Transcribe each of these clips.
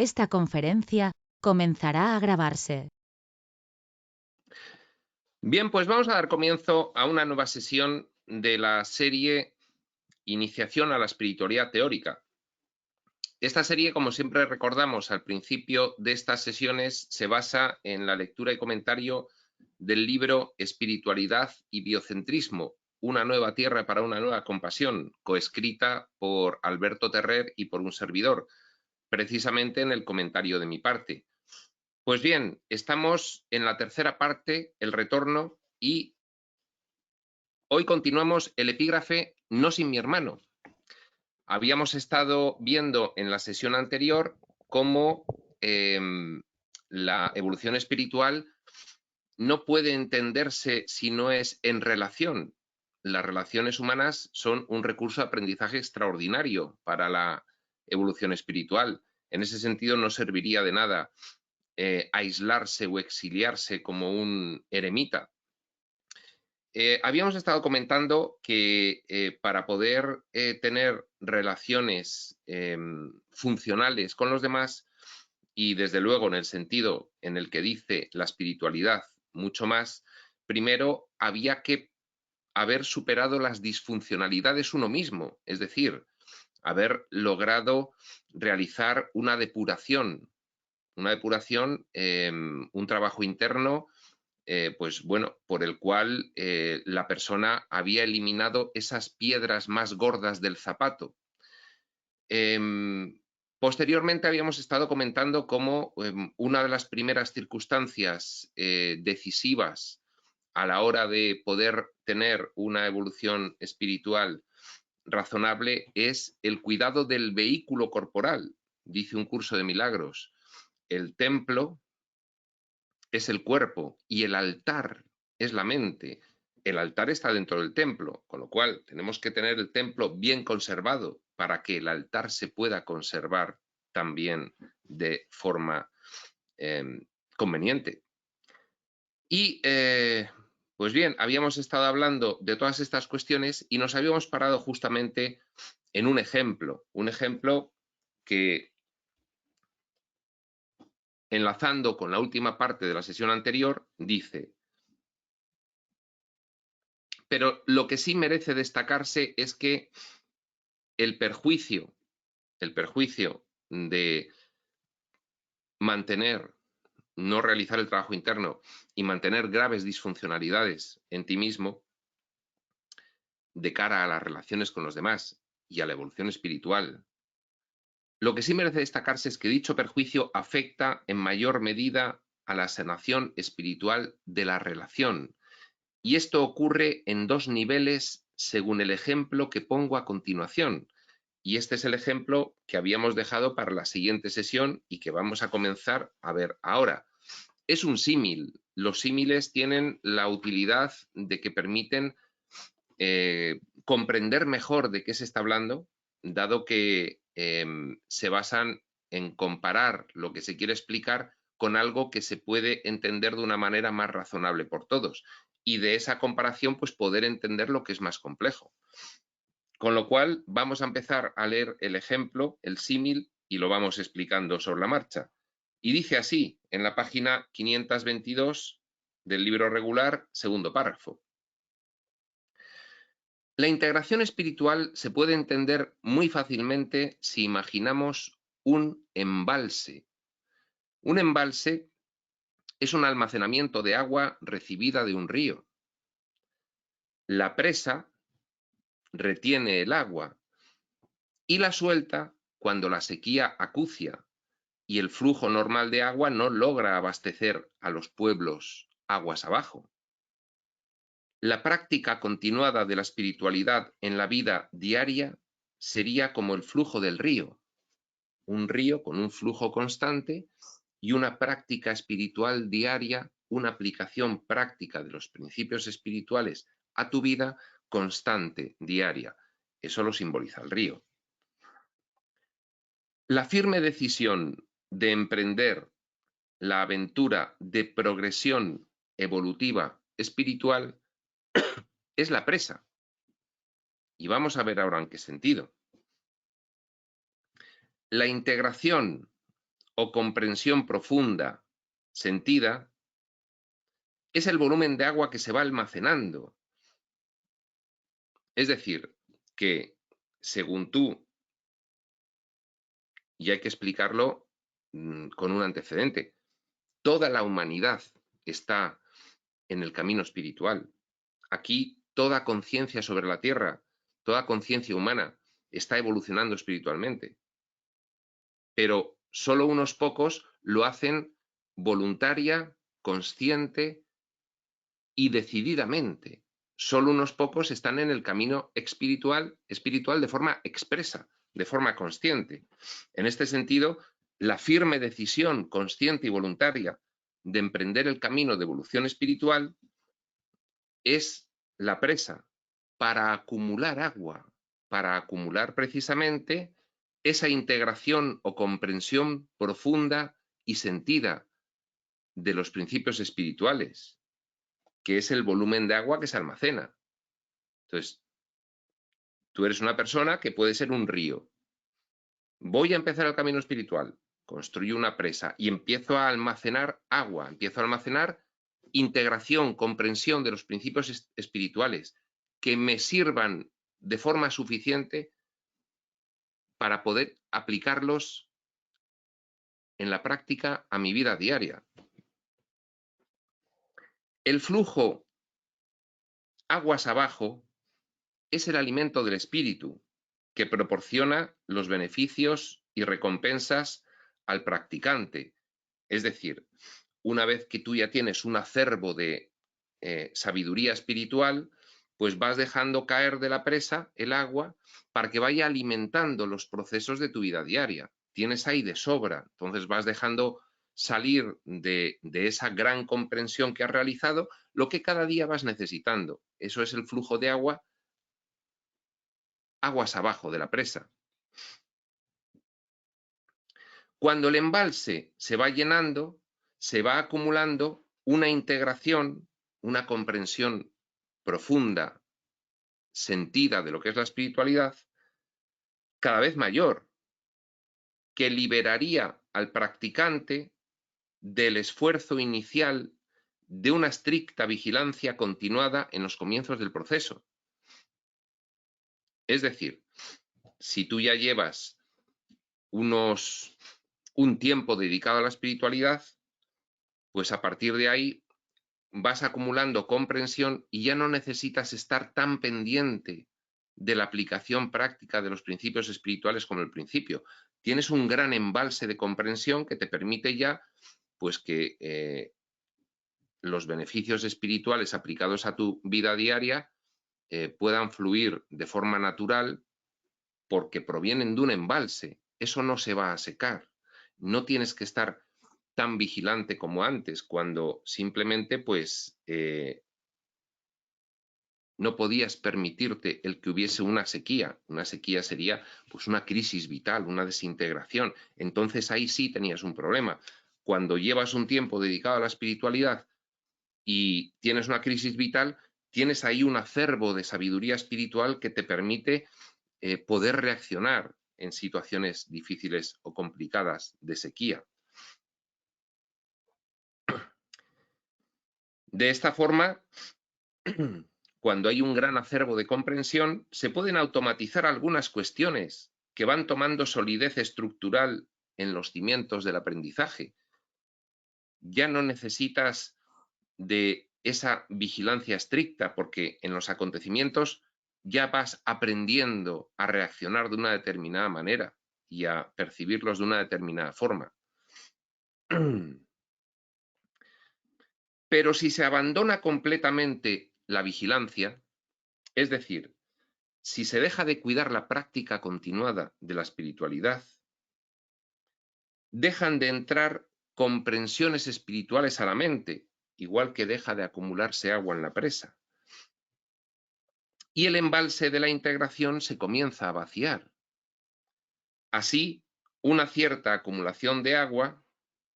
Esta conferencia comenzará a grabarse. Bien, pues vamos a dar comienzo a una nueva sesión de la serie Iniciación a la Espiritualidad Teórica. Esta serie, como siempre recordamos al principio de estas sesiones, se basa en la lectura y comentario del libro Espiritualidad y Biocentrismo, una nueva tierra para una nueva compasión, coescrita por Alberto Terrer y por un servidor, precisamente en el comentario de mi parte. Pues bien, estamos en la tercera parte, el retorno, y hoy continuamos el epígrafe No sin mi hermano. Habíamos estado viendo en la sesión anterior cómo la evolución espiritual no puede entenderse si no es en relación. Las relaciones humanas son un recurso de aprendizaje extraordinario para la evolución espiritual. En ese sentido, no serviría de nada aislarse o exiliarse como un eremita. Habíamos estado comentando que para poder tener relaciones funcionales con los demás, y desde luego en el sentido en el que dice la espiritualidad mucho más, primero había que haber superado las disfuncionalidades uno mismo, es decir, haber logrado realizar una depuración, un trabajo interno, pues bueno, por el cual la persona había eliminado esas piedras más gordas del zapato. Posteriormente habíamos estado comentando cómo una de las primeras circunstancias decisivas a la hora de poder tener una evolución espiritual razonable es el cuidado del vehículo corporal. Dice un curso de milagros, el templo es el cuerpo y el altar es la mente. El altar está dentro del templo, con lo cual tenemos que tener el templo bien conservado para que el altar se pueda conservar también de forma conveniente. Y pues bien, habíamos estado hablando de todas estas cuestiones y nos habíamos parado justamente en un ejemplo que, enlazando con la última parte de la sesión anterior, dice: pero lo que sí merece destacarse es que el perjuicio de no realizar el trabajo interno y mantener graves disfuncionalidades en ti mismo de cara a las relaciones con los demás y a la evolución espiritual, lo que sí merece destacarse es que dicho perjuicio afecta en mayor medida a la sanación espiritual de la relación. Y esto ocurre en dos niveles según el ejemplo que pongo a continuación. Y este es el ejemplo que habíamos dejado para la siguiente sesión y que vamos a comenzar a ver ahora. Es un símil. Los símiles tienen la utilidad de que permiten comprender mejor de qué se está hablando, dado que se basan en comparar lo que se quiere explicar con algo que se puede entender de una manera más razonable por todos. Y de esa comparación, pues poder entender lo que es más complejo. Con lo cual, vamos a empezar a leer el ejemplo, el símil, y lo vamos explicando sobre la marcha. Y dice así, en la página 522 del libro regular, segundo párrafo: la integración espiritual se puede entender muy fácilmente si imaginamos un embalse. Un embalse es un almacenamiento de agua recibida de un río. La presa retiene el agua y la suelta cuando la sequía acucia y el flujo normal de agua no logra abastecer a los pueblos aguas abajo. La práctica continuada de la espiritualidad en la vida diaria sería como el flujo del río, un río con un flujo constante y una práctica espiritual diaria, una aplicación práctica de los principios espirituales a tu vida constante, diaria. Eso lo simboliza el río. La firme decisión de emprender la aventura de progresión evolutiva espiritual es la presa. Y vamos a ver ahora en qué sentido. La integración o comprensión profunda, sentida, es el volumen de agua que se va almacenando. Es decir, que según tú, y hay que explicarlo con un antecedente, toda la humanidad está en el camino espiritual. Aquí toda conciencia sobre la Tierra, toda conciencia humana está evolucionando espiritualmente. Pero solo unos pocos lo hacen voluntaria, consciente y decididamente. Solo unos pocos están en el camino espiritual de forma expresa, de forma consciente. En este sentido, la firme decisión consciente y voluntaria de emprender el camino de evolución espiritual es la presa para acumular agua, para acumular precisamente esa integración o comprensión profunda y sentida de los principios espirituales, que es el volumen de agua que se almacena. Entonces, tú eres una persona que puede ser un río. Voy a empezar el camino espiritual, construyo una presa y empiezo a almacenar agua, empiezo a almacenar integración, comprensión de los principios espirituales que me sirvan de forma suficiente para poder aplicarlos en la práctica a mi vida diaria. El flujo aguas abajo es el alimento del espíritu que proporciona los beneficios y recompensas al practicante. Es decir, una vez que tú ya tienes un acervo de sabiduría espiritual, pues vas dejando caer de la presa el agua para que vaya alimentando los procesos de tu vida diaria. Tienes ahí de sobra, entonces vas dejando salir de esa gran comprensión que has realizado lo que cada día vas necesitando. Eso es el flujo de agua, aguas abajo de la presa. Cuando el embalse se va llenando, se va acumulando una integración, una comprensión profunda, sentida de lo que es la espiritualidad, cada vez mayor, que liberaría al practicante del esfuerzo inicial de una estricta vigilancia continuada en los comienzos del proceso. Es decir, si tú ya llevas un tiempo dedicado a la espiritualidad, pues a partir de ahí vas acumulando comprensión y ya no necesitas estar tan pendiente de la aplicación práctica de los principios espirituales como el principio. Tienes un gran embalse de comprensión que te permite ya, pues que los beneficios espirituales aplicados a tu vida diaria puedan fluir de forma natural porque provienen de un embalse. Eso no se va a secar. No tienes que estar tan vigilante como antes, cuando simplemente pues no podías permitirte el que hubiese una sequía. Una sequía sería pues una crisis vital, una desintegración. Entonces ahí sí tenías un problema. Cuando llevas un tiempo dedicado a la espiritualidad y tienes una crisis vital, tienes ahí un acervo de sabiduría espiritual que te permite poder reaccionar en situaciones difíciles o complicadas de sequía. De esta forma, cuando hay un gran acervo de comprensión, se pueden automatizar algunas cuestiones que van tomando solidez estructural en los cimientos del aprendizaje. Ya no necesitas de esa vigilancia estricta porque en los acontecimientos ya vas aprendiendo a reaccionar de una determinada manera y a percibirlos de una determinada forma. Pero si se abandona completamente la vigilancia, es decir, si se deja de cuidar la práctica continuada de la espiritualidad, dejan de entrar comprensiones espirituales a la mente, igual que deja de acumularse agua en la presa. Y el embalse de la integración se comienza a vaciar. Así, una cierta acumulación de agua,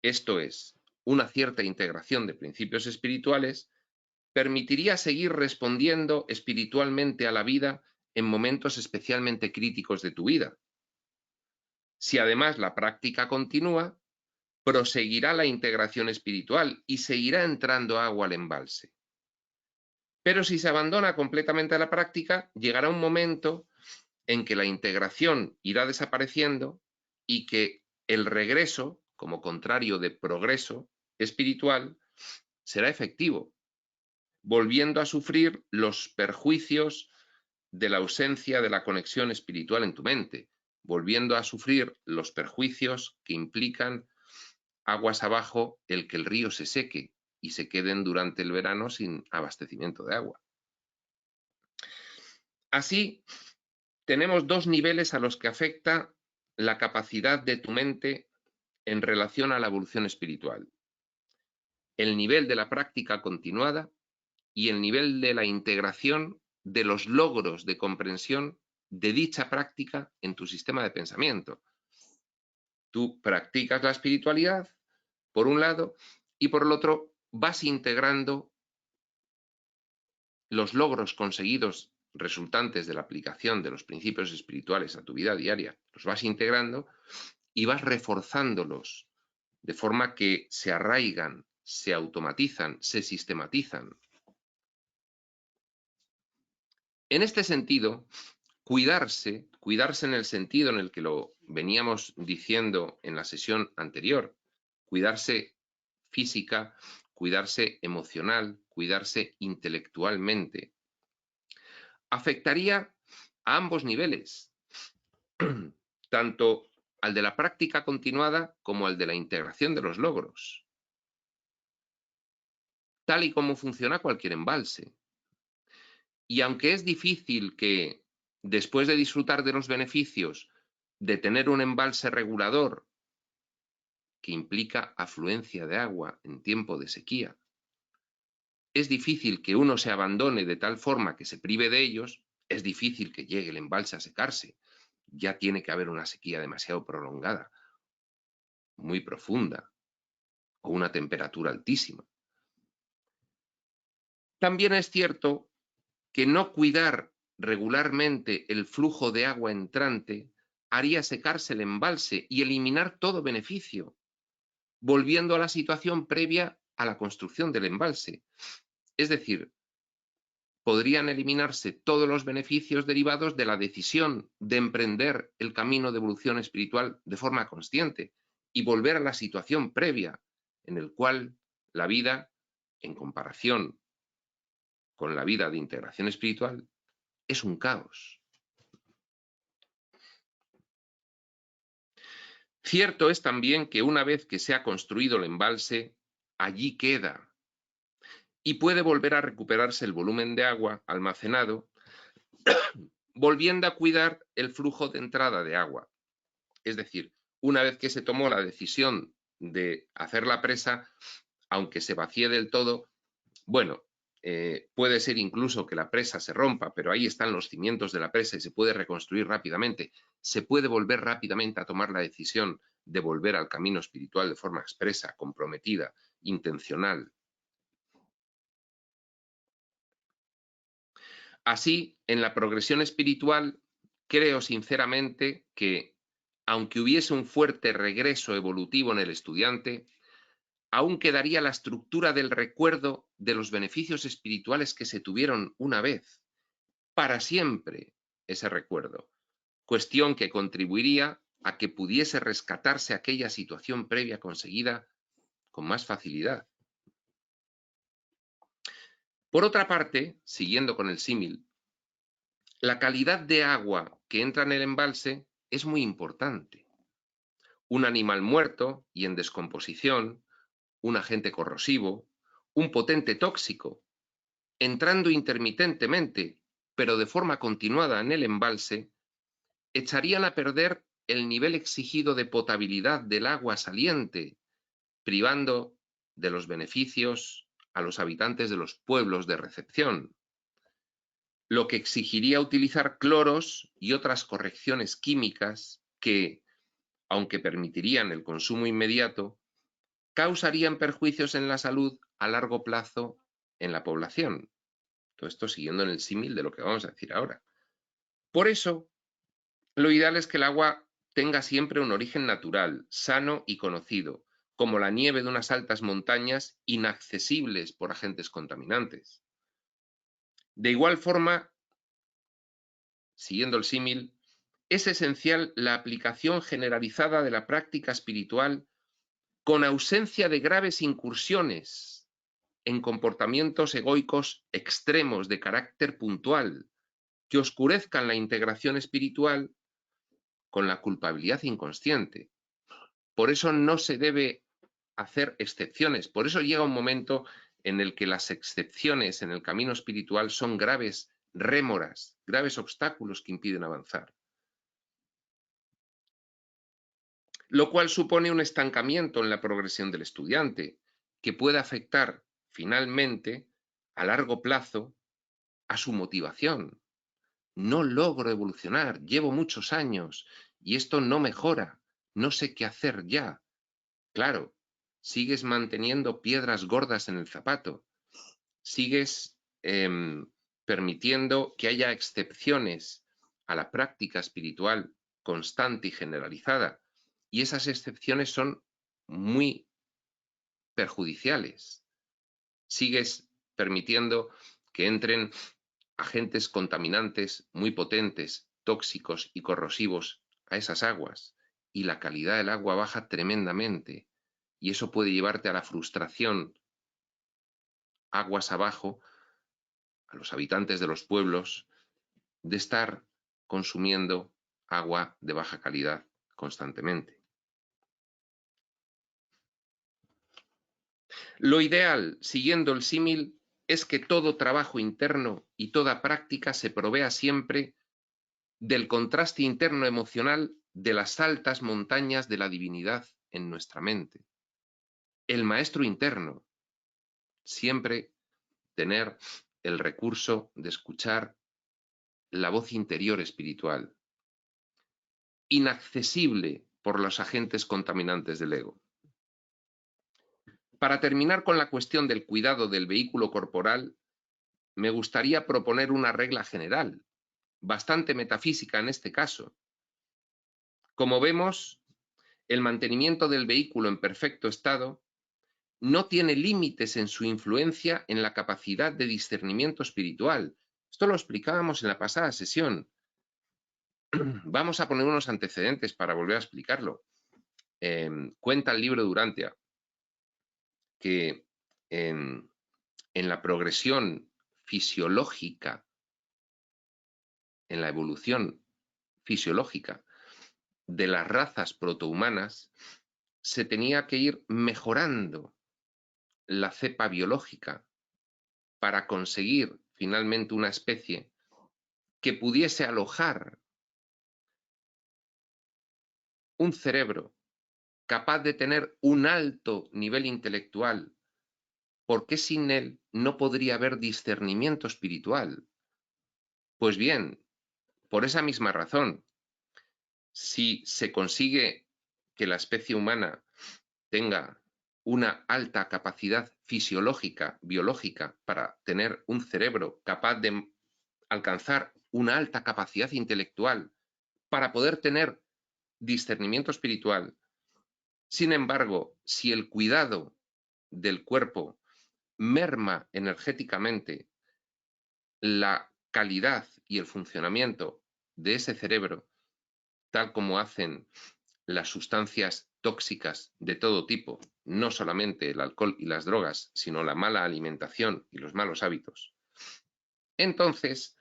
esto es, una cierta integración de principios espirituales, permitiría seguir respondiendo espiritualmente a la vida en momentos especialmente críticos de tu vida. Si además la práctica continúa, proseguirá la integración espiritual y seguirá entrando agua al embalse. Pero si se abandona completamente la práctica, llegará un momento en que la integración irá desapareciendo y que el regreso, como contrario de progreso espiritual, será efectivo, volviendo a sufrir los perjuicios de la ausencia de la conexión espiritual en tu mente, volviendo a sufrir los perjuicios que implican aguas abajo el que el río se seque y se queden durante el verano sin abastecimiento de agua. Así, tenemos dos niveles a los que afecta la capacidad de tu mente en relación a la evolución espiritual. El nivel de la práctica continuada y el nivel de la integración de los logros de comprensión de dicha práctica en tu sistema de pensamiento. Tú practicas la espiritualidad, por un lado, y por el otro vas integrando los logros conseguidos resultantes de la aplicación de los principios espirituales a tu vida diaria, los vas integrando y vas reforzándolos de forma que se arraigan, se automatizan, se sistematizan. En este sentido, cuidarse en el sentido en el que lo veníamos diciendo en la sesión anterior, cuidarse física, cuidarse emocional, cuidarse intelectualmente, afectaría a ambos niveles, tanto al de la práctica continuada como al de la integración de los logros, tal y como funciona cualquier embalse. Y aunque es difícil que, después de disfrutar de los beneficios de tener un embalse regulador que implica afluencia de agua en tiempo de sequía, es difícil que uno se abandone de tal forma que se prive de ellos, es difícil que llegue el embalse a secarse. Ya tiene que haber una sequía demasiado prolongada, muy profunda, o una temperatura altísima. También es cierto que no cuidar regularmente el flujo de agua entrante haría secarse el embalse y eliminar todo beneficio, volviendo a la situación previa a la construcción del embalse. Es decir, podrían eliminarse todos los beneficios derivados de la decisión de emprender el camino de evolución espiritual de forma consciente y volver a la situación previa en el cual la vida, en comparación con la vida de integración espiritual, es un caos. Cierto es también que una vez que se ha construido el embalse, allí queda y puede volver a recuperarse el volumen de agua almacenado, volviendo a cuidar el flujo de entrada de agua. Es decir, una vez que se tomó la decisión de hacer la presa, aunque se vacíe del todo, bueno, puede ser incluso que la presa se rompa, pero ahí están los cimientos de la presa y se puede reconstruir rápidamente. Se puede volver rápidamente a tomar la decisión de volver al camino espiritual de forma expresa, comprometida, intencional. Así, en la progresión espiritual, creo sinceramente que, aunque hubiese un fuerte regreso evolutivo en el estudiante, aún quedaría la estructura del recuerdo de los beneficios espirituales que se tuvieron una vez, para siempre ese recuerdo, cuestión que contribuiría a que pudiese rescatarse aquella situación previa conseguida con más facilidad. Por otra parte, siguiendo con el símil, la calidad de agua que entra en el embalse es muy importante. Un animal muerto y en descomposición, un agente corrosivo, un potente tóxico, entrando intermitentemente, pero de forma continuada en el embalse, echarían a perder el nivel exigido de potabilidad del agua saliente, privando de los beneficios a los habitantes de los pueblos de recepción, lo que exigiría utilizar cloros y otras correcciones químicas que, aunque permitirían el consumo inmediato, causarían perjuicios en la salud a largo plazo en la población. Todo esto siguiendo en el símil de lo que vamos a decir ahora. Por eso, lo ideal es que el agua tenga siempre un origen natural, sano y conocido, como la nieve de unas altas montañas inaccesibles por agentes contaminantes. De igual forma, siguiendo el símil, es esencial la aplicación generalizada de la práctica espiritual con ausencia de graves incursiones en comportamientos egoicos extremos de carácter puntual que oscurezcan la integración espiritual con la culpabilidad inconsciente. Por eso no se debe hacer excepciones. Por eso llega un momento en el que las excepciones en el camino espiritual son graves rémoras, graves obstáculos que impiden avanzar. Lo cual supone un estancamiento en la progresión del estudiante, que puede afectar finalmente, a largo plazo, a su motivación. No logro evolucionar, llevo muchos años y esto no mejora, no sé qué hacer ya. Claro, sigues manteniendo piedras gordas en el zapato, sigues permitiendo que haya excepciones a la práctica espiritual constante y generalizada, y esas excepciones son muy perjudiciales. Sigues permitiendo que entren agentes contaminantes muy potentes, tóxicos y corrosivos a esas aguas, y la calidad del agua baja tremendamente, y eso puede llevarte a la frustración aguas abajo, a los habitantes de los pueblos, de estar consumiendo agua de baja calidad constantemente. Lo ideal, siguiendo el símil, es que todo trabajo interno y toda práctica se provea siempre del contraste interno emocional de las altas montañas de la divinidad en nuestra mente. El maestro interno, siempre tener el recurso de escuchar la voz interior espiritual, inaccesible por los agentes contaminantes del ego. Para terminar con la cuestión del cuidado del vehículo corporal, me gustaría proponer una regla general, bastante metafísica en este caso. Como vemos, el mantenimiento del vehículo en perfecto estado no tiene límites en su influencia en la capacidad de discernimiento espiritual. Esto lo explicábamos en la pasada sesión. Vamos a poner unos antecedentes para volver a explicarlo. Cuenta el libro de Durantia que en la progresión fisiológica, en la evolución fisiológica de las razas protohumanas, se tenía que ir mejorando la cepa biológica para conseguir finalmente una especie que pudiese alojar un cerebro capaz de tener un alto nivel intelectual, porque sin él no podría haber discernimiento espiritual. Pues bien, por esa misma razón, si se consigue que la especie humana tenga una alta capacidad fisiológica, biológica, para tener un cerebro capaz de alcanzar una alta capacidad intelectual, para poder tener discernimiento espiritual. Sin embargo, si el cuidado del cuerpo merma energéticamente la calidad y el funcionamiento de ese cerebro, tal como hacen las sustancias tóxicas de todo tipo, no solamente el alcohol y las drogas, sino la mala alimentación y los malos hábitos, entonces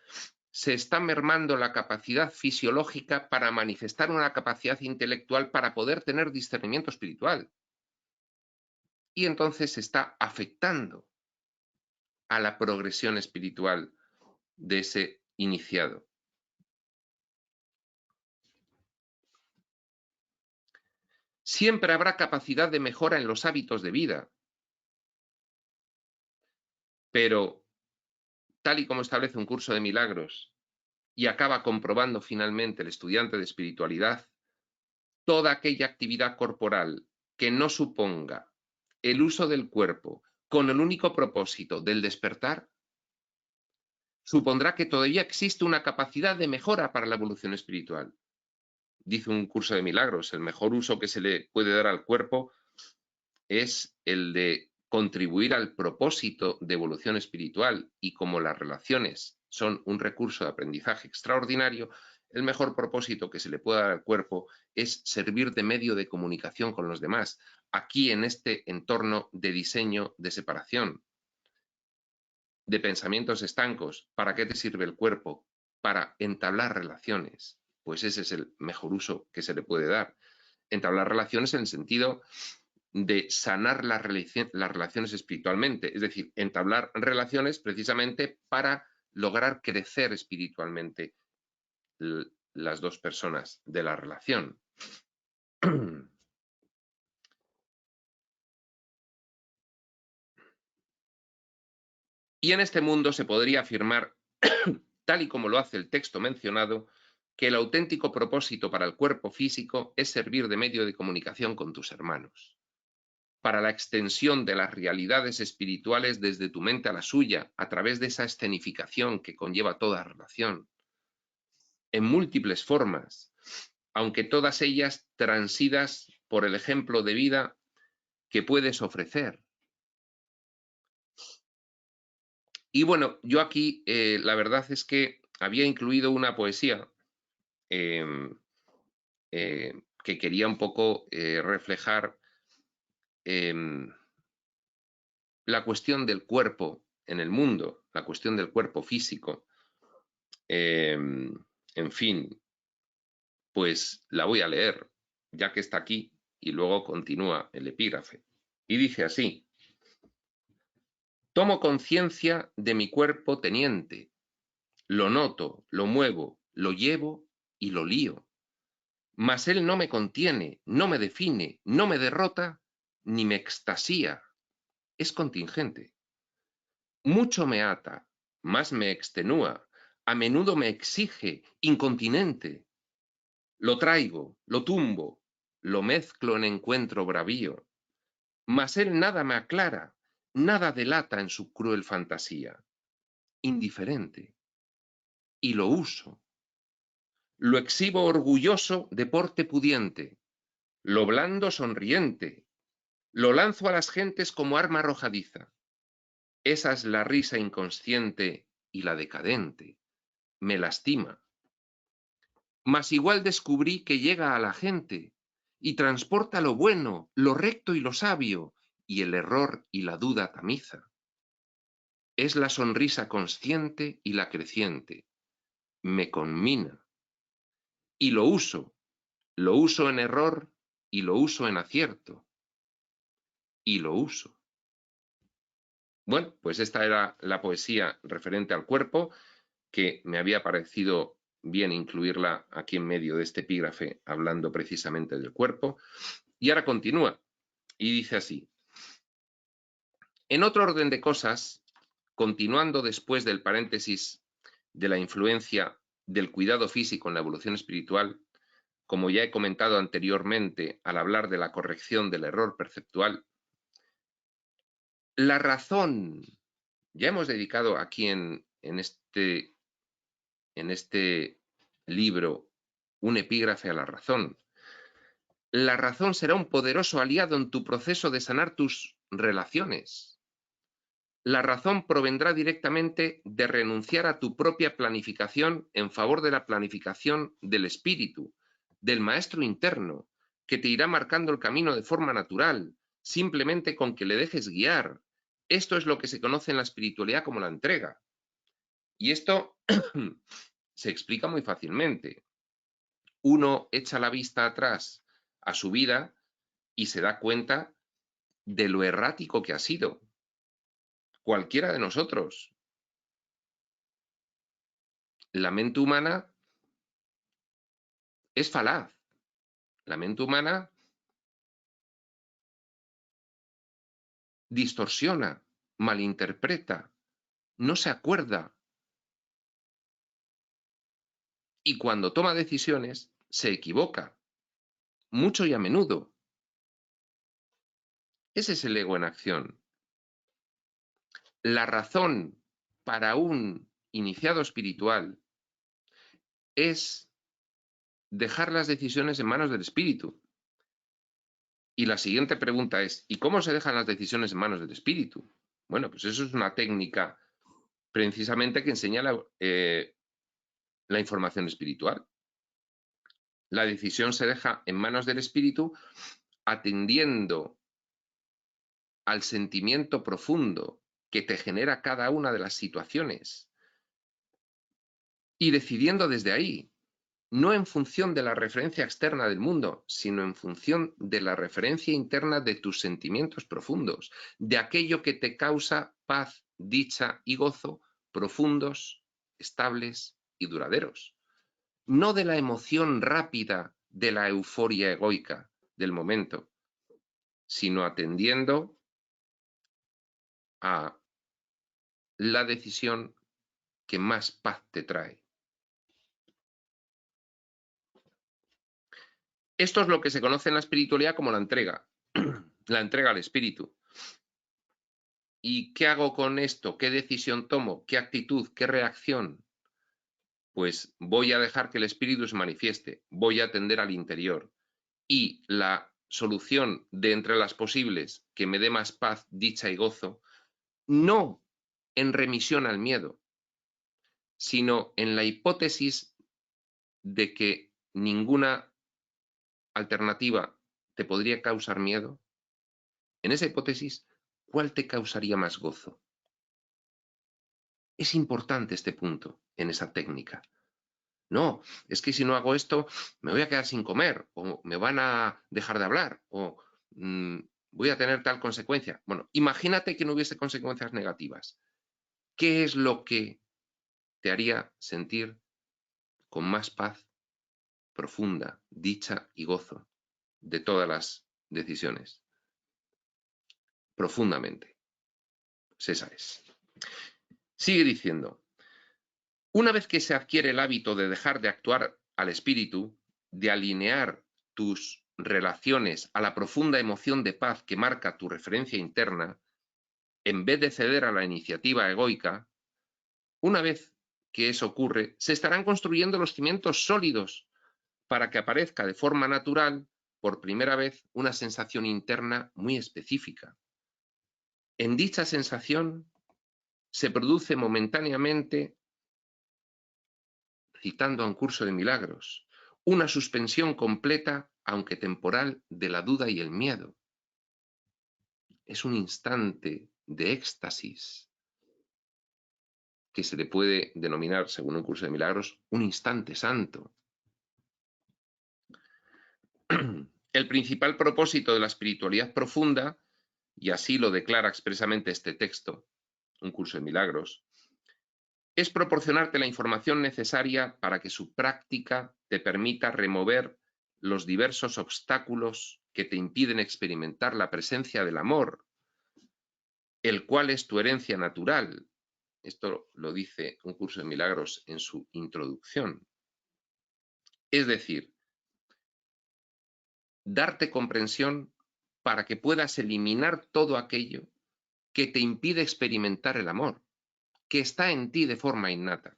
se está mermando la capacidad fisiológica para manifestar una capacidad intelectual para poder tener discernimiento espiritual. Y entonces se está afectando a la progresión espiritual de ese iniciado. Siempre habrá capacidad de mejora en los hábitos de vida, pero tal y como establece un curso de milagros y acaba comprobando finalmente el estudiante de espiritualidad, toda aquella actividad corporal que no suponga el uso del cuerpo con el único propósito del despertar, supondrá que todavía existe una capacidad de mejora para la evolución espiritual. Dice un curso de milagros, el mejor uso que se le puede dar al cuerpo es el de contribuir al propósito de evolución espiritual, y como las relaciones son un recurso de aprendizaje extraordinario, el mejor propósito que se le puede dar al cuerpo es servir de medio de comunicación con los demás, aquí en este entorno de diseño de separación, de pensamientos estancos. ¿Para qué te sirve el cuerpo? Para entablar relaciones. Pues ese es el mejor uso que se le puede dar. Entablar relaciones en el sentido de sanar las relaciones espiritualmente, es decir, entablar relaciones precisamente para lograr crecer espiritualmente las dos personas de la relación. Y en este mundo se podría afirmar, tal y como lo hace el texto mencionado, que el auténtico propósito para el cuerpo físico es servir de medio de comunicación con tus hermanos, para la extensión de las realidades espirituales desde tu mente a la suya, a través de esa escenificación que conlleva toda relación, en múltiples formas, aunque todas ellas transidas por el ejemplo de vida que puedes ofrecer. Y bueno, yo aquí la verdad es que había incluido una poesía eh, que quería un poco reflejar la cuestión del cuerpo en el mundo, la cuestión del cuerpo físico. En fin, pues la voy a leer, ya que está aquí, y luego continúa el epígrafe. Y dice así: tomo conciencia de mi cuerpo teniente, lo noto, lo muevo, lo llevo y lo lío. Mas él no me contiene, no me define, no me derrota, ni me extasía. Es contingente. Mucho me ata, más me extenúa, a menudo me exige, incontinente. Lo traigo, lo tumbo, lo mezclo en encuentro bravío. Mas él nada me aclara, nada delata en su cruel fantasía. Indiferente. Y lo uso. Lo exhibo orgulloso de porte pudiente, lo blando sonriente, lo lanzo a las gentes como arma arrojadiza. Esa es la risa inconsciente y la decadente. Me lastima. Mas igual descubrí que llega a la gente y transporta lo bueno, lo recto y lo sabio, y el error y la duda tamiza. Es la sonrisa consciente y la creciente. Me conmina. Y lo uso en error y lo uso en acierto. Y lo uso. Bueno, pues esta era la poesía referente al cuerpo, que me había parecido bien incluirla aquí en medio de este epígrafe, hablando precisamente del cuerpo. Y ahora continúa y dice así: en otro orden de cosas, continuando después del paréntesis de la influencia del cuidado físico en la evolución espiritual, como ya he comentado anteriormente al hablar de la corrección del error perceptual, la razón, ya hemos dedicado aquí en este libro un epígrafe a la razón. La razón será un poderoso aliado en tu proceso de sanar tus relaciones. La razón provendrá directamente de renunciar a tu propia planificación en favor de la planificación del espíritu, del maestro interno, que te irá marcando el camino de forma natural, simplemente con que le dejes guiar. Esto es lo que se conoce en la espiritualidad como la entrega. Y esto se explica muy fácilmente. Uno echa la vista atrás a su vida y se da cuenta de lo errático que ha sido. Cualquiera de nosotros. La mente humana es falaz. La mente humana distorsiona, malinterpreta, no se acuerda. Y cuando toma decisiones, se equivoca, mucho y a menudo. Ese es el ego en acción. La razón para un iniciado espiritual es dejar las decisiones en manos del espíritu. Y la siguiente pregunta es, ¿y cómo se dejan las decisiones en manos del espíritu? Bueno, pues eso es una técnica precisamente que enseña la información espiritual. La decisión se deja en manos del espíritu atendiendo al sentimiento profundo que te genera cada una de las situaciones y decidiendo desde ahí, no en función de la referencia externa del mundo, sino en función de la referencia interna de tus sentimientos profundos, de aquello que te causa paz, dicha y gozo profundos, estables y duraderos. No de la emoción rápida de la euforia egoica del momento, sino atendiendo a la decisión que más paz te trae. Esto es lo que se conoce en la espiritualidad como la entrega al espíritu. ¿Y qué hago con esto? ¿Qué decisión tomo? ¿Qué actitud? ¿Qué reacción? Pues voy a dejar que el espíritu se manifieste, voy a atender al interior. Y la solución de entre las posibles que me dé más paz, dicha y gozo, no en remisión al miedo, sino en la hipótesis de que ninguna alternativa te podría causar miedo. En esa hipótesis, ¿cuál te causaría más gozo? Es importante este punto en esa técnica. No, es que si no hago esto me voy a quedar sin comer, o me van a dejar de hablar, o voy a tener tal consecuencia. Bueno, imagínate que no hubiese consecuencias negativas. ¿Qué es lo que te haría sentir con más paz profunda, dicha y gozo de todas las decisiones? Profundamente. Pues esa es. Sigue diciendo, una vez que se adquiere el hábito de dejar de actuar al espíritu, de alinear tus relaciones a la profunda emoción de paz que marca tu referencia interna, en vez de ceder a la iniciativa egoica, una vez que eso ocurre, se estarán construyendo los cimientos sólidos para que aparezca de forma natural, por primera vez, una sensación interna muy específica. En dicha sensación se produce momentáneamente, citando a un curso de milagros, una suspensión completa, aunque temporal, de la duda y el miedo. Es un instante de éxtasis que se le puede denominar, según un curso de milagros, un instante santo. El principal propósito de la espiritualidad profunda, y así lo declara expresamente este texto, un curso de milagros, es proporcionarte la información necesaria para que su práctica te permita remover los diversos obstáculos que te impiden experimentar la presencia del amor, el cual es tu herencia natural. Esto lo dice un curso de milagros en su introducción. Es decir, darte comprensión para que puedas eliminar todo aquello que te impide experimentar el amor, que está en ti de forma innata.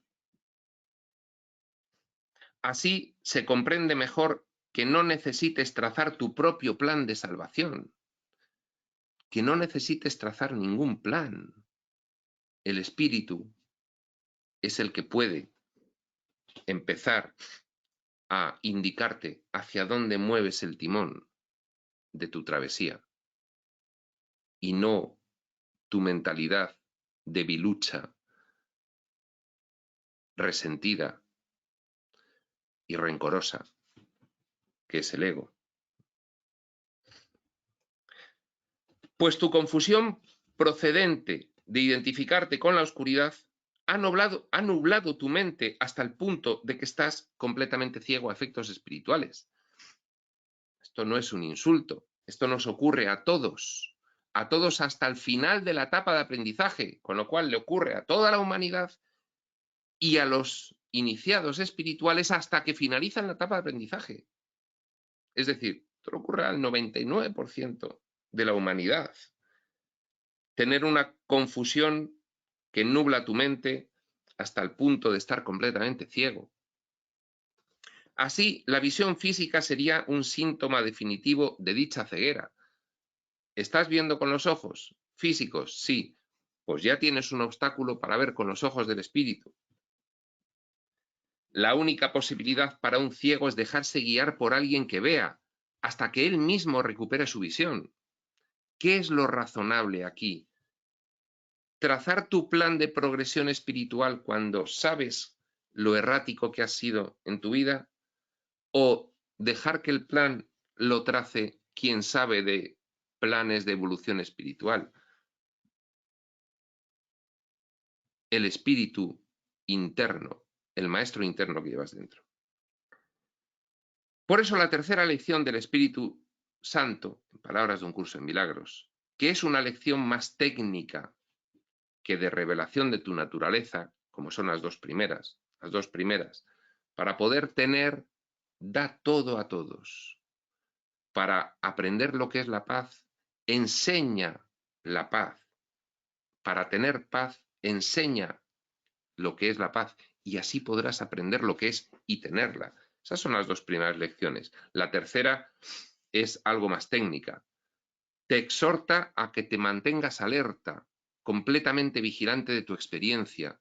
Así se comprende mejor que no necesites trazar tu propio plan de salvación, que no necesites trazar ningún plan. El espíritu es el que puede empezar a indicarte hacia dónde mueves el timón de tu travesía y no tu mentalidad debilucha, resentida y rencorosa, que es el ego. Pues tu confusión procedente de identificarte con la oscuridad ha nublado tu mente hasta el punto de que estás completamente ciego a efectos espirituales. Esto no es un insulto, esto nos ocurre a todos hasta el final de la etapa de aprendizaje, con lo cual le ocurre a toda la humanidad y a los iniciados espirituales hasta que finalizan la etapa de aprendizaje. Es decir, esto le ocurre al 99% de la humanidad. Tener una confusión que nubla tu mente hasta el punto de estar completamente ciego. Así, la visión física sería un síntoma definitivo de dicha ceguera. ¿Estás viendo con los ojos físicos? Sí. Pues ya tienes un obstáculo para ver con los ojos del espíritu. La única posibilidad para un ciego es dejarse guiar por alguien que vea, hasta que él mismo recupere su visión. ¿Qué es lo razonable aquí? ¿Trazar tu plan de progresión espiritual cuando sabes lo errático que has sido en tu vida? ¿O dejar que el plan lo trace quien sabe de planes de evolución espiritual? El espíritu interno, el maestro interno que llevas dentro. Por eso la tercera lección del Espíritu Santo, en palabras de un curso en milagros, que es una lección más técnica que de revelación de tu naturaleza, como son las dos primeras, para poder tener, da todo a todos. Para aprender lo que es la paz, enseña la paz. Para tener paz, enseña lo que es la paz y así podrás aprender lo que es y tenerla. Esas son las dos primeras lecciones. La tercera es algo más técnica. Te exhorta a que te mantengas alerta, completamente vigilante de tu experiencia,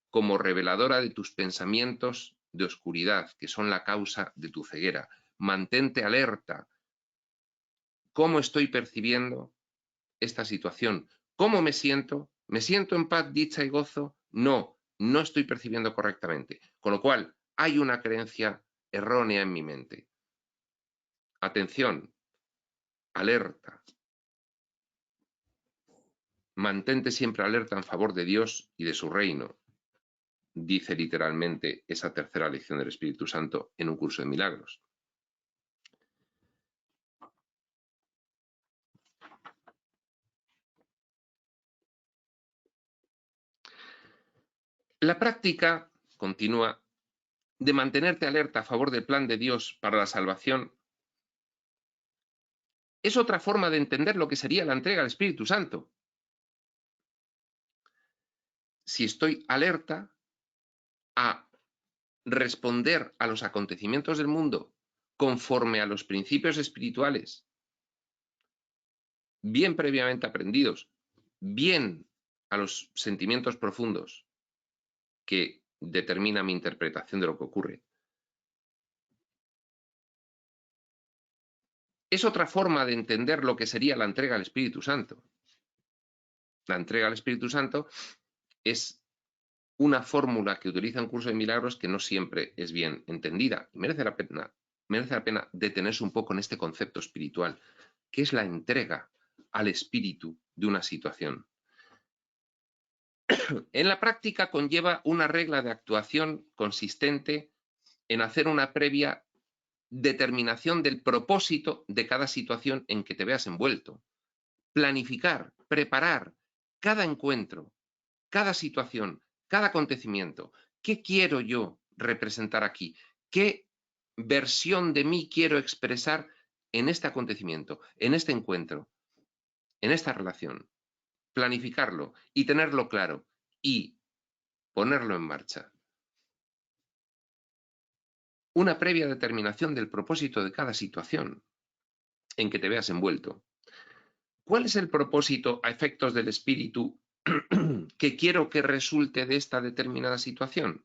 como reveladora de tus pensamientos de oscuridad, que son la causa de tu ceguera. Mantente alerta. ¿Cómo estoy percibiendo esta situación? ¿Cómo me siento? ¿Me siento en paz, dicha y gozo? No, no estoy percibiendo correctamente. Con lo cual, hay una creencia errónea en mi mente. Atención, alerta. Mantente siempre alerta en favor de Dios y de su reino, dice literalmente esa tercera lección del Espíritu Santo en un curso de milagros. La práctica, continúa, de mantenerte alerta a favor del plan de Dios para la salvación es otra forma de entender lo que sería la entrega al Espíritu Santo. Si estoy alerta a responder a los acontecimientos del mundo conforme a los principios espirituales, bien previamente aprendidos, bien a los sentimientos profundos que determina mi interpretación de lo que ocurre. Es otra forma de entender lo que sería la entrega al Espíritu Santo. La entrega al Espíritu Santo es una fórmula que utiliza un curso de milagros que no siempre es bien entendida. Y merece la pena detenerse un poco en este concepto espiritual, que es la entrega al espíritu de una situación. En la práctica conlleva una regla de actuación consistente en hacer una previa determinación del propósito de cada situación en que te veas envuelto. Planificar, preparar cada encuentro, cada situación, cada acontecimiento. ¿Qué quiero yo representar aquí? ¿Qué versión de mí quiero expresar en este acontecimiento, en este encuentro, en esta relación? Planificarlo y tenerlo claro y ponerlo en marcha. Una previa determinación del propósito de cada situación en que te veas envuelto. ¿Cuál es el propósito a efectos del espíritu que quiero que resulte de esta determinada situación?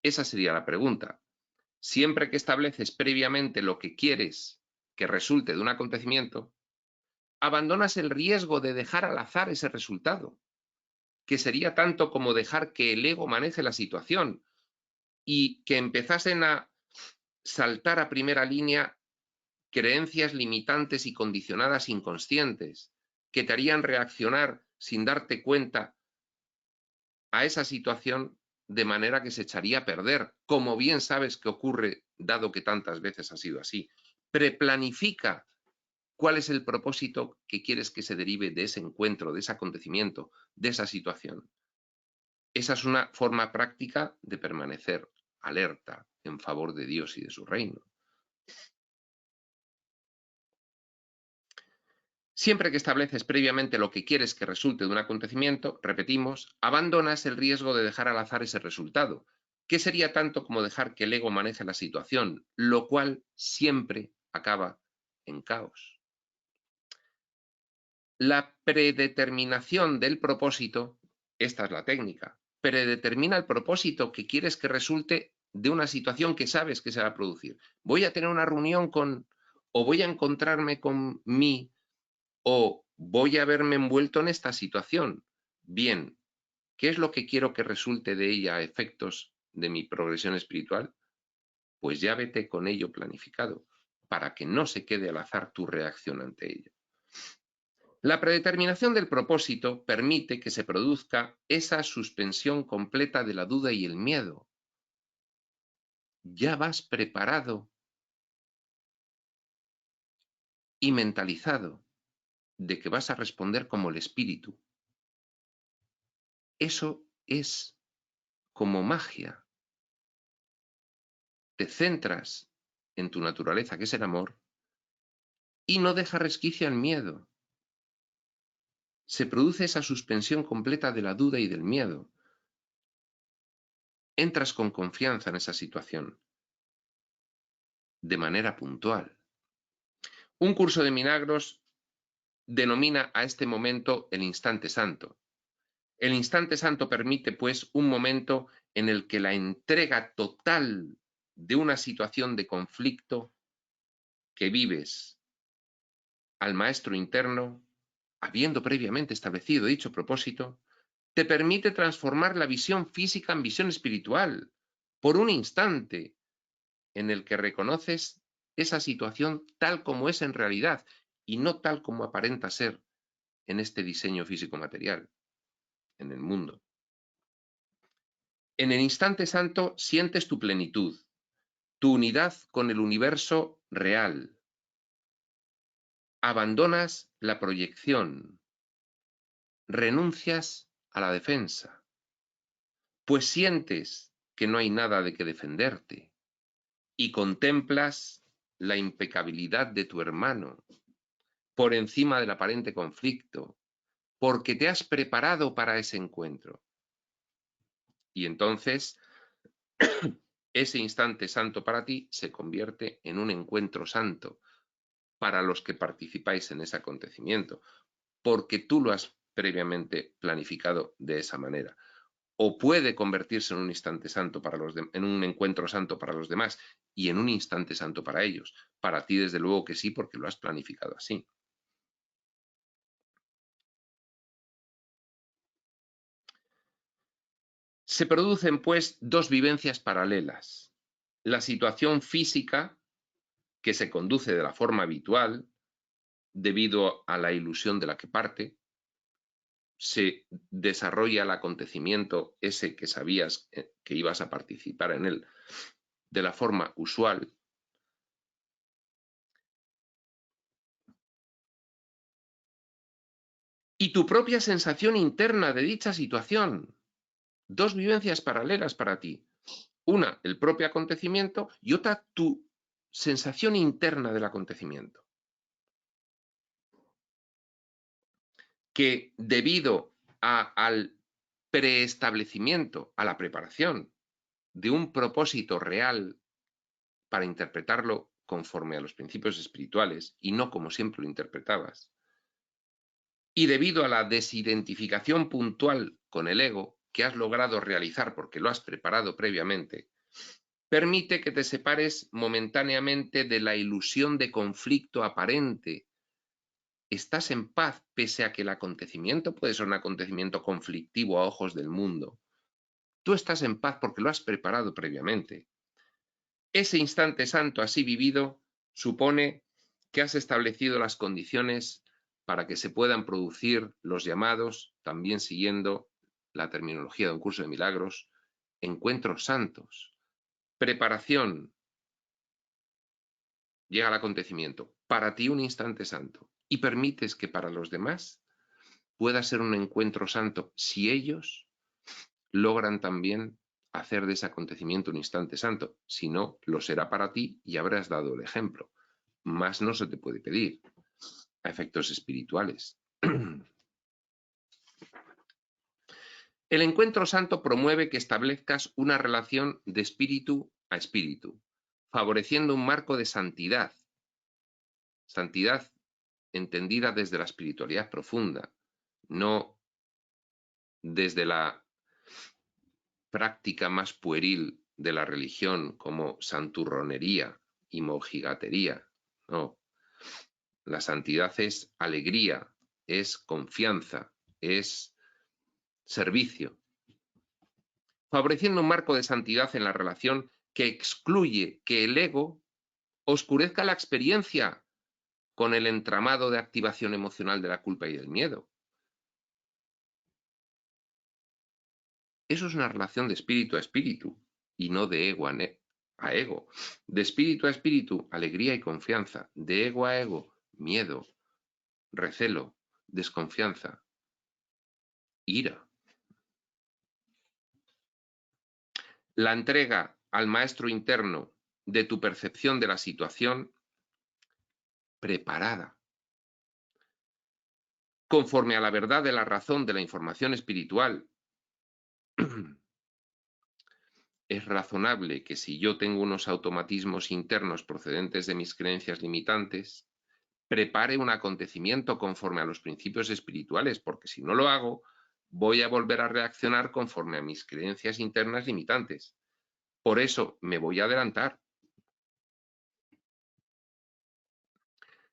Esa sería la pregunta. Siempre que estableces previamente lo que quieres que resulte de un acontecimiento, abandonas el riesgo de dejar al azar ese resultado, que sería tanto como dejar que el ego maneje la situación y que empezasen a saltar a primera línea creencias limitantes y condicionadas inconscientes que te harían reaccionar sin darte cuenta a esa situación de manera que se echaría a perder, como bien sabes que ocurre, dado que tantas veces ha sido así. Preplanifica cuál es el propósito que quieres que se derive de ese encuentro, de ese acontecimiento, de esa situación. Esa es una forma práctica de permanecer alerta en favor de Dios y de su reino. Siempre que estableces previamente lo que quieres que resulte de un acontecimiento, repetimos, abandonas el riesgo de dejar al azar ese resultado, ¿Qué sería tanto como dejar que el ego maneje la situación, lo cual siempre acaba en caos? La predeterminación del propósito, esta es la técnica, predetermina el propósito que quieres que resulte de una situación que sabes que se va a producir. Voy a tener una reunión con, o voy a encontrarme con mí, o voy a verme envuelto en esta situación. Bien, ¿qué es lo que quiero que resulte de ella a efectos de mi progresión espiritual? Pues ya vete con ello planificado, para que no se quede al azar tu reacción ante ello. La predeterminación del propósito permite que se produzca esa suspensión completa de la duda y el miedo. Ya vas preparado y mentalizado de que vas a responder como el espíritu. Eso es como magia. Te centras en tu naturaleza, que es el amor, y no deja resquicio al miedo. Se produce esa suspensión completa de la duda y del miedo. Entras con confianza en esa situación, de manera puntual. Un curso de milagros denomina a este momento el instante santo. El instante santo permite, pues, un momento en el que la entrega total de una situación de conflicto que vives al maestro interno, habiendo previamente establecido dicho propósito, te permite transformar la visión física en visión espiritual por un instante en el que reconoces esa situación tal como es en realidad y no tal como aparenta ser en este diseño físico material, en el mundo. En el instante santo sientes tu plenitud, tu unidad con el universo real. Abandonas la proyección, renuncias a la defensa, pues sientes que no hay nada de qué defenderte y contemplas la impecabilidad de tu hermano por encima del aparente conflicto, porque te has preparado para ese encuentro. Y entonces ese instante santo para ti se convierte en un encuentro santo para los que participáis en ese acontecimiento, porque tú lo has previamente planificado de esa manera. O puede convertirse en un instante santo para en un encuentro santo para los demás y en un instante santo para ellos. Para ti, desde luego que sí, porque lo has planificado así. Se producen, pues, dos vivencias paralelas. La situación física, que se conduce de la forma habitual, debido a la ilusión de la que parte, se desarrolla el acontecimiento ese que sabías que ibas a participar en él de la forma usual. Y tu propia sensación interna de dicha situación. Dos vivencias paralelas para ti. Una, el propio acontecimiento, y otra, tu sensación interna del acontecimiento. Que debido al preestablecimiento, a la preparación de un propósito real para interpretarlo conforme a los principios espirituales y no como siempre lo interpretabas, y debido a la desidentificación puntual con el ego que has logrado realizar porque lo has preparado previamente, permite que te separes momentáneamente de la ilusión de conflicto aparente. Estás en paz pese a que el acontecimiento puede ser un acontecimiento conflictivo a ojos del mundo. Tú estás en paz porque lo has preparado previamente. Ese instante santo así vivido supone que has establecido las condiciones para que se puedan producir los llamados, también siguiendo la terminología de un curso de milagros, encuentros santos. Preparación, llega el acontecimiento, para ti un instante santo, y permites que para los demás pueda ser un encuentro santo si ellos logran también hacer de ese acontecimiento un instante santo. Si no, lo será para ti y habrás dado el ejemplo. Más no se te puede pedir a efectos espirituales. El encuentro santo promueve que establezcas una relación de espíritu a espíritu, favoreciendo un marco de santidad. Santidad entendida desde la espiritualidad profunda, no desde la práctica más pueril de la religión como santurronería y mojigatería. No. La santidad es alegría, es confianza, es servicio, favoreciendo un marco de santidad en la relación que excluye que el ego oscurezca la experiencia con el entramado de activación emocional de la culpa y del miedo. Eso es una relación de espíritu a espíritu y no de ego a ego. De espíritu a espíritu, alegría y confianza. De ego a ego, miedo, recelo, desconfianza, ira. La entrega al maestro interno de tu percepción de la situación preparada, conforme a la verdad de la razón de la información espiritual. Es razonable que si yo tengo unos automatismos internos procedentes de mis creencias limitantes, prepare un acontecimiento conforme a los principios espirituales, porque si no lo hago, voy a volver a reaccionar conforme a mis creencias internas limitantes. Por eso me voy a adelantar.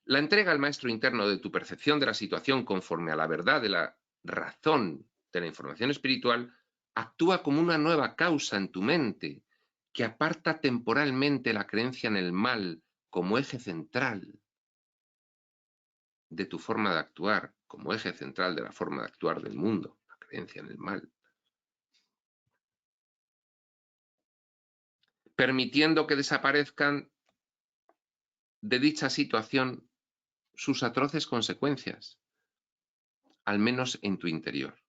La entrega al maestro interno de tu percepción de la situación conforme a la verdad de la razón de la información espiritual actúa como una nueva causa en tu mente que aparta temporalmente la creencia en el mal como eje central de tu forma de actuar, como eje central de la forma de actuar del mundo, la creencia en el mal, permitiendo que desaparezcan de dicha situación sus atroces consecuencias, al menos en tu interior.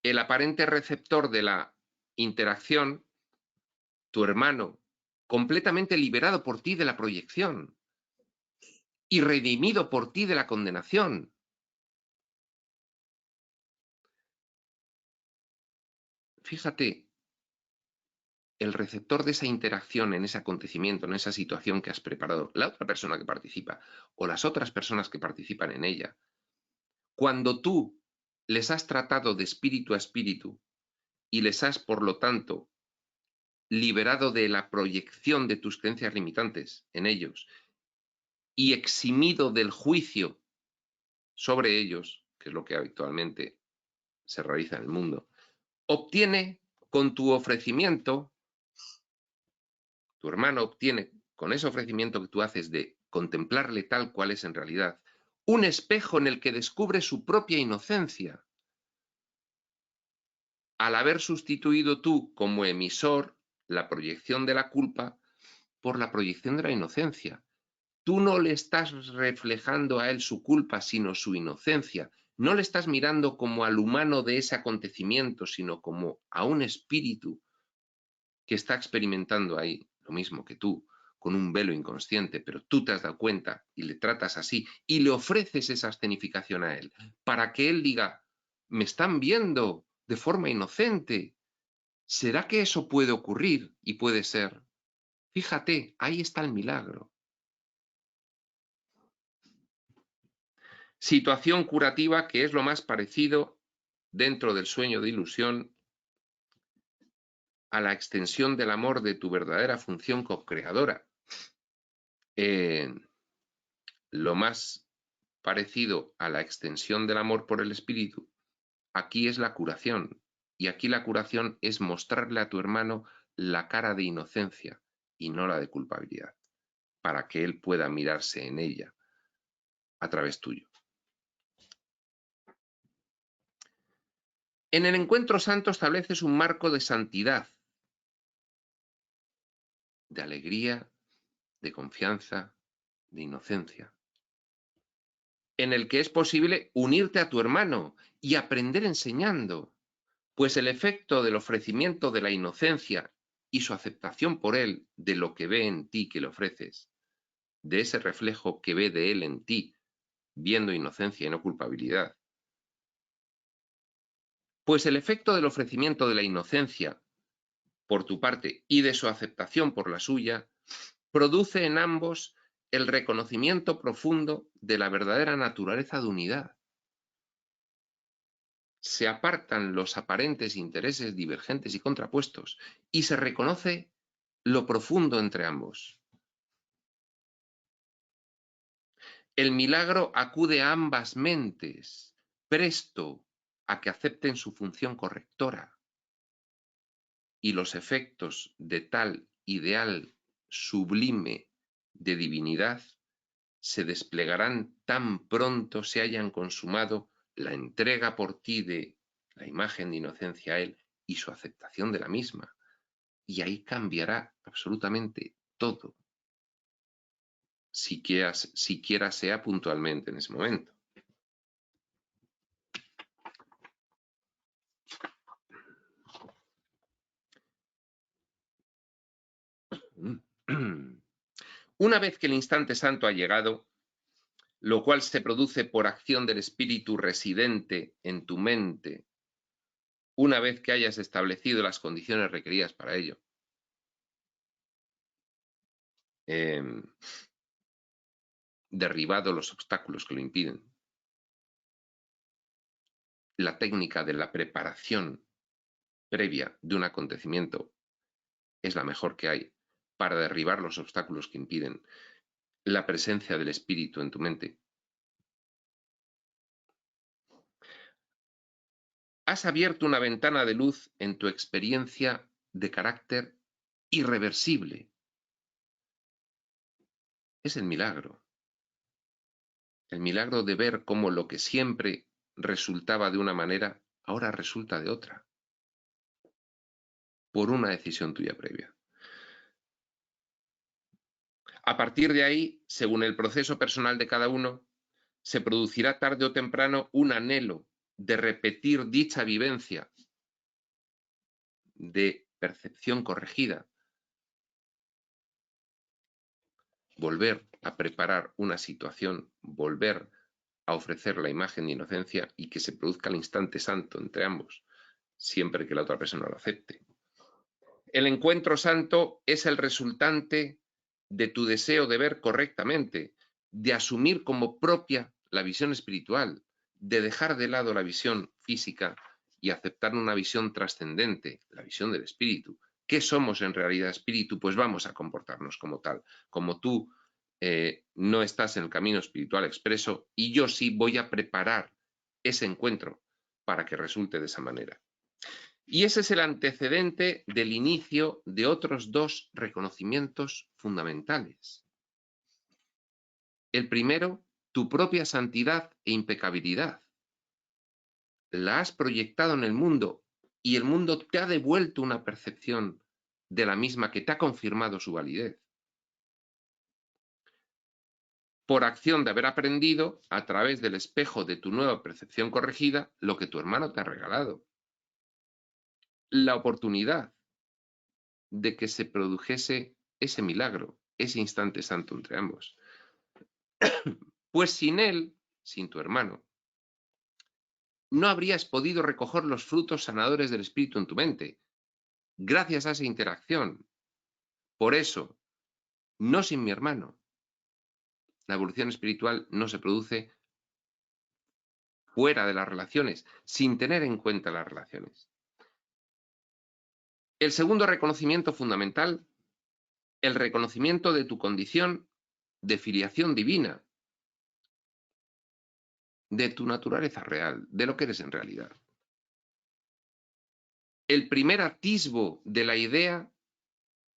El aparente receptor de la interacción, tu hermano, completamente liberado por ti de la proyección y redimido por ti de la condenación. Fíjate, el receptor de esa interacción en ese acontecimiento, en esa situación que has preparado, la otra persona que participa o las otras personas que participan en ella, cuando tú les has tratado de espíritu a espíritu y les has, por lo tanto, liberado de la proyección de tus creencias limitantes en ellos y eximido del juicio sobre ellos, que es lo que habitualmente se realiza en el mundo, obtiene con tu ofrecimiento, tu hermano obtiene con ese ofrecimiento que tú haces de contemplarle tal cual es en realidad, un espejo en el que descubre su propia inocencia. Al haber sustituido tú como emisor la proyección de la culpa por la proyección de la inocencia. Tú no le estás reflejando a él su culpa, sino su inocencia. No le estás mirando como al humano de ese acontecimiento, sino como a un espíritu que está experimentando ahí lo mismo que tú, con un velo inconsciente, pero tú te has dado cuenta y le tratas así y le ofreces esa escenificación a él, para que él diga, me están viendo de forma inocente. ¿Será que eso puede ocurrir? Y puede ser. Fíjate, ahí está el milagro. Situación curativa que es lo más parecido dentro del sueño de ilusión a la extensión del amor de tu verdadera función co-creadora. Lo más parecido a la extensión del amor por el espíritu, aquí es la curación. Y aquí la curación es mostrarle a tu hermano la cara de inocencia y no la de culpabilidad, para que él pueda mirarse en ella a través tuyo. En el encuentro santo estableces un marco de santidad, de alegría, de confianza, de inocencia, en el que es posible unirte a tu hermano y aprender enseñando, pues el efecto del ofrecimiento de la inocencia y su aceptación por él de lo que ve en ti que le ofreces, de ese reflejo que ve de él en ti, viendo inocencia y no culpabilidad. Pues el efecto del ofrecimiento de la inocencia por tu parte y de su aceptación por la suya, produce en ambos el reconocimiento profundo de la verdadera naturaleza de unidad. Se apartan los aparentes intereses divergentes y contrapuestos y se reconoce lo profundo entre ambos. El milagro acude a ambas mentes, presto a que acepten su función correctora, y los efectos de tal ideal sublime de divinidad se desplegarán tan pronto se hayan consumado la entrega por ti de la imagen de inocencia a Él y su aceptación de la misma. Y ahí cambiará absolutamente todo, siquiera sea puntualmente en ese momento. Una vez que el instante santo ha llegado, lo cual se produce por acción del espíritu residente en tu mente, una vez que hayas establecido las condiciones requeridas para ello, derribado los obstáculos que lo impiden. La técnica de la preparación previa de un acontecimiento es la mejor que hay para derribar los obstáculos que impiden la presencia del espíritu en tu mente. Has abierto una ventana de luz en tu experiencia de carácter irreversible. Es el milagro. El milagro de ver cómo lo que siempre resultaba de una manera, ahora resulta de otra, por una decisión tuya previa. A partir de ahí, según el proceso personal de cada uno, se producirá tarde o temprano un anhelo de repetir dicha vivencia de percepción corregida, volver a preparar una situación, volver a ofrecer la imagen de inocencia y que se produzca el instante santo entre ambos, siempre que la otra persona lo acepte. El encuentro santo es el resultante de tu deseo de ver correctamente, de asumir como propia la visión espiritual, de dejar de lado la visión física y aceptar una visión trascendente, la visión del espíritu. ¿Qué somos en realidad espíritu? Pues vamos a comportarnos como tal. Como tú no estás en el camino espiritual expreso y yo sí voy a preparar ese encuentro para que resulte de esa manera. Y ese es el antecedente del inicio de otros dos reconocimientos fundamentales. El primero, tu propia santidad e impecabilidad. La has proyectado en el mundo y el mundo te ha devuelto una percepción de la misma que te ha confirmado su validez. Por acción de haber aprendido, a través del espejo de tu nueva percepción corregida, lo que tu hermano te ha regalado. La oportunidad de que se produjese ese milagro, ese instante santo entre ambos. Pues sin él, sin tu hermano, no habrías podido recoger los frutos sanadores del Espíritu en tu mente, gracias a esa interacción. Por eso, no sin mi hermano. La evolución espiritual no se produce fuera de las relaciones, sin tener en cuenta las relaciones. El segundo reconocimiento fundamental, el reconocimiento de tu condición de filiación divina, de tu naturaleza real, de lo que eres en realidad. El primer atisbo de la idea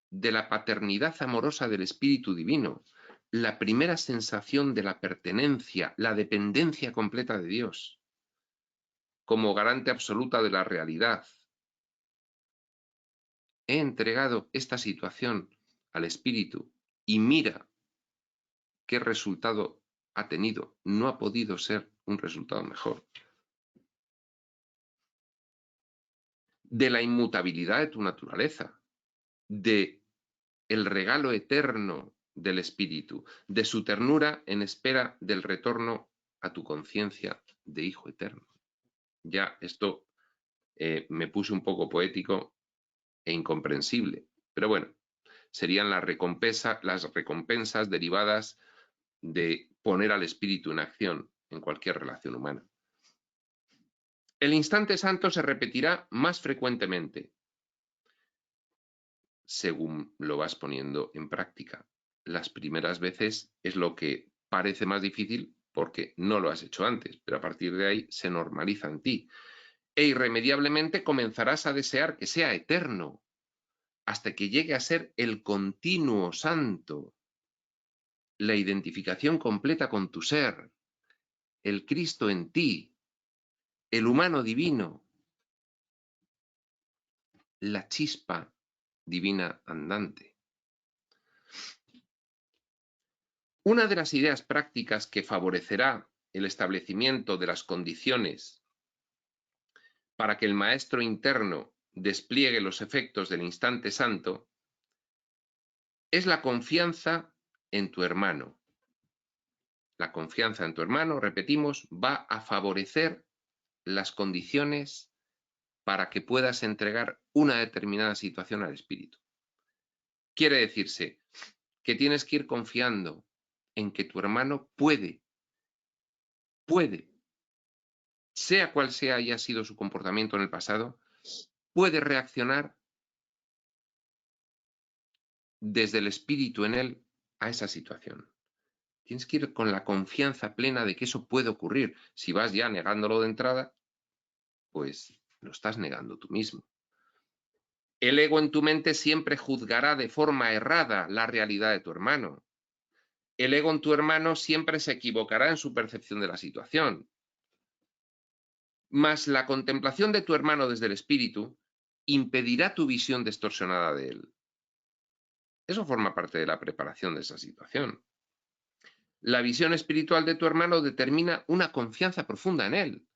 de la paternidad amorosa del Espíritu Divino, la primera sensación de la pertenencia, la dependencia completa de Dios, como garante absoluta de la realidad. He entregado esta situación al Espíritu y mira qué resultado ha tenido. No ha podido ser un resultado mejor. De la inmutabilidad de tu naturaleza, de el regalo eterno del Espíritu, de su ternura en espera del retorno a tu conciencia de hijo eterno. Ya esto me puse un poco poético e incomprensible, pero bueno, serían las recompensas derivadas de poner al espíritu en acción en cualquier relación humana. El instante santo se repetirá más frecuentemente según lo vas poniendo en práctica. Las primeras veces es lo que parece más difícil porque no lo has hecho antes, pero a partir de ahí se normaliza en ti. E irremediablemente comenzarás a desear que sea eterno, hasta que llegue a ser el continuo santo, la identificación completa con tu ser, el Cristo en ti, el humano divino, la chispa divina andante. Una de las ideas prácticas que favorecerá el establecimiento de las condiciones para que el maestro interno despliegue los efectos del instante santo es la confianza en tu hermano. La confianza en tu hermano, repetimos, va a favorecer las condiciones para que puedas entregar una determinada situación al espíritu. Quiere decirse que tienes que ir confiando en que tu hermano puede, sea cual sea haya sido su comportamiento en el pasado, puede reaccionar desde el espíritu en él a esa situación. Tienes que ir con la confianza plena de que eso puede ocurrir. Si vas ya negándolo de entrada, pues lo estás negando tú mismo. El ego en tu mente siempre juzgará de forma errada la realidad de tu hermano. El ego en tu hermano siempre se equivocará en su percepción de la situación. Mas la contemplación de tu hermano desde el espíritu impedirá tu visión distorsionada de él. Eso forma parte de la preparación de esa situación. La visión espiritual de tu hermano determina una confianza profunda en él.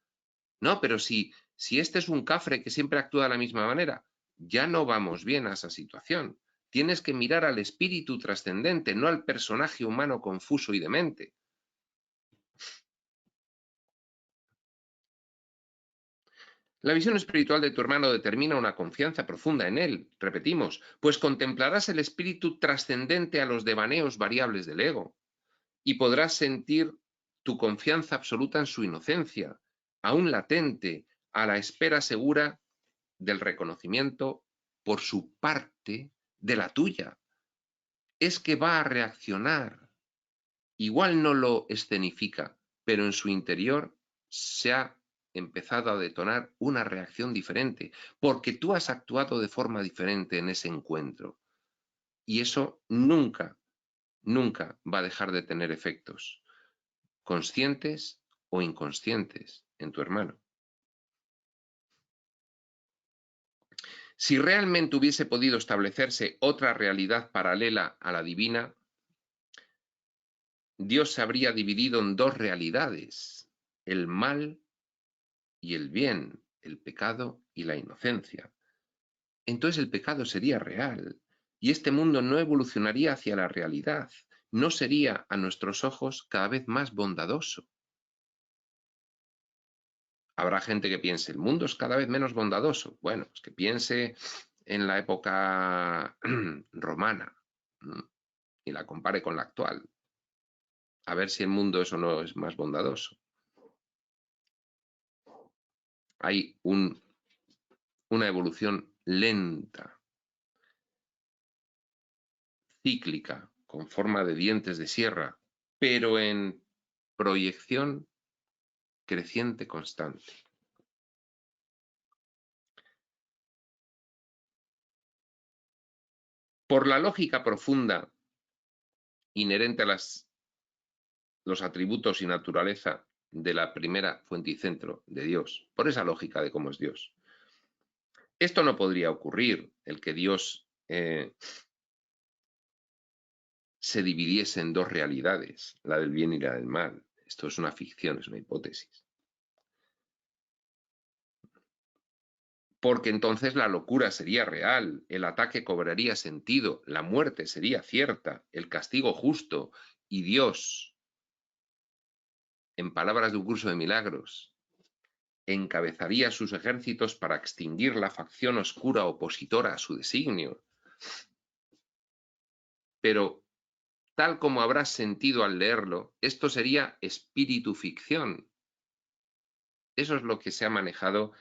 No, pero si este es un cafre que siempre actúa de la misma manera, ya no vamos bien a esa situación. Tienes que mirar al espíritu trascendente, no al personaje humano confuso y demente. La visión espiritual de tu hermano determina una confianza profunda en él, repetimos, pues contemplarás el espíritu trascendente a los devaneos variables del ego y podrás sentir tu confianza absoluta en su inocencia, aún latente, a la espera segura del reconocimiento por su parte de la tuya. Es que va a reaccionar. Igual no lo escenifica, pero en su interior se ha empezado a detonar una reacción diferente, porque tú has actuado de forma diferente en ese encuentro. Y eso nunca, nunca va a dejar de tener efectos, conscientes o inconscientes, en tu hermano. Si realmente hubiese podido establecerse otra realidad paralela a la divina, Dios se habría dividido en dos realidades, el mal y el bien, el pecado y la inocencia. Entonces el pecado sería real y este mundo no evolucionaría hacia la realidad, no sería a nuestros ojos cada vez más bondadoso. Habrá gente que piense, el mundo es cada vez menos bondadoso. Bueno, es que piense en la época romana y la compare con la actual. A ver si el mundo eso no es más bondadoso. Hay una evolución lenta, cíclica, con forma de dientes de sierra, pero en proyección creciente constante. Por la lógica profunda inherente a los atributos y naturaleza de la primera fuente y centro de Dios, por esa lógica de cómo es Dios. Esto no podría ocurrir, el que Dios se dividiese en dos realidades, la del bien y la del mal. Esto es una ficción, es una hipótesis. Porque entonces la locura sería real, el ataque cobraría sentido, la muerte sería cierta, el castigo justo, y Dios en palabras de un curso de milagros, encabezaría sus ejércitos para extinguir la facción oscura opositora a su designio. Pero, tal como habrás sentido al leerlo, esto sería espíritu ficción. Eso es lo que se ha manejado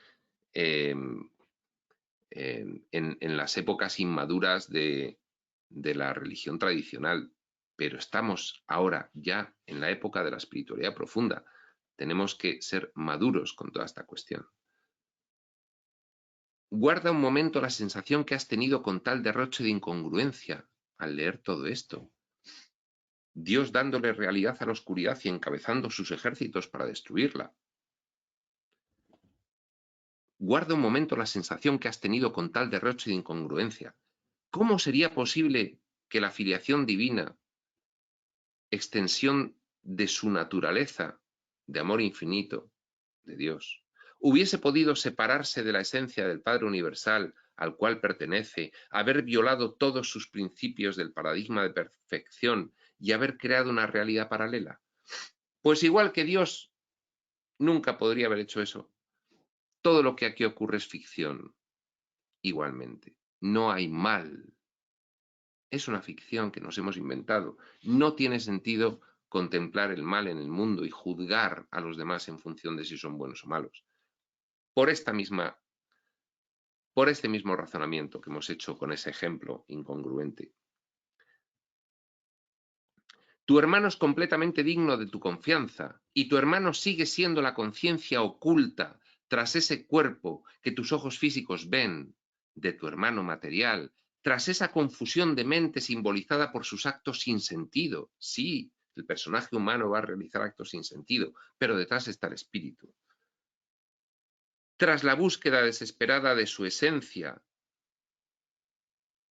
en las épocas inmaduras de la religión tradicional. Pero estamos ahora ya en la época de la espiritualidad profunda. Tenemos que ser maduros con toda esta cuestión. Guarda un momento la sensación que has tenido con tal derroche de incongruencia al leer todo esto. Dios dándole realidad a la oscuridad y encabezando sus ejércitos para destruirla. Guarda un momento la sensación que has tenido con tal derroche de incongruencia. ¿Cómo sería posible que la filiación divina, extensión de su naturaleza, de amor infinito, de Dios, hubiese podido separarse de la esencia del Padre Universal al cual pertenece, haber violado todos sus principios del paradigma de perfección y haber creado una realidad paralela? Pues igual que Dios nunca podría haber hecho eso. Todo lo que aquí ocurre es ficción, igualmente. No hay mal. Es una ficción que nos hemos inventado. No tiene sentido contemplar el mal en el mundo y juzgar a los demás en función de si son buenos o malos. Por este mismo razonamiento que hemos hecho con ese ejemplo incongruente. Tu hermano es completamente digno de tu confianza y tu hermano sigue siendo la conciencia oculta tras ese cuerpo que tus ojos físicos ven, de tu hermano material, tras esa confusión de mente simbolizada por sus actos sin sentido. Sí, el personaje humano va a realizar actos sin sentido, pero detrás está el espíritu. Tras la búsqueda desesperada de su esencia,